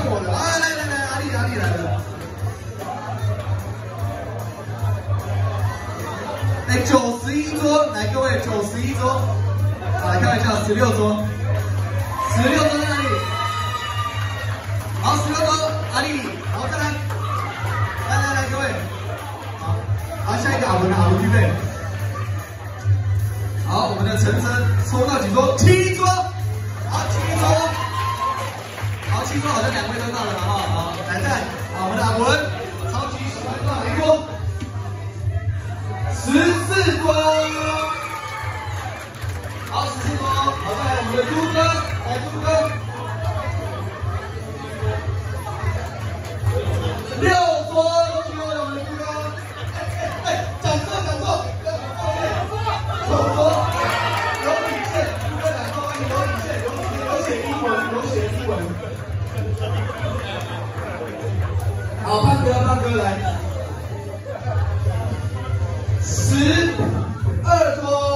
我的啊！来，阿丽来了。哎，91桌，来各位91桌，来开玩笑，16桌，16桌在哪里？好，16桌，阿丽，好，再来，来，各位，好，下一个阿文预备。好，我们的陈真抽到几桌？7桌，好，7桌，好，7桌好像2位都到了，好不好？好，来再来，好，我们的阿文，超级喜欢到哪一桌？14桌，好，14桌，好，再来我们的朱哥，来朱哥，6桌，恭喜我们的朱哥，讲座，9桌，有底线，朱哥讲座，有底线，有写英文，好，胖哥来。12桌。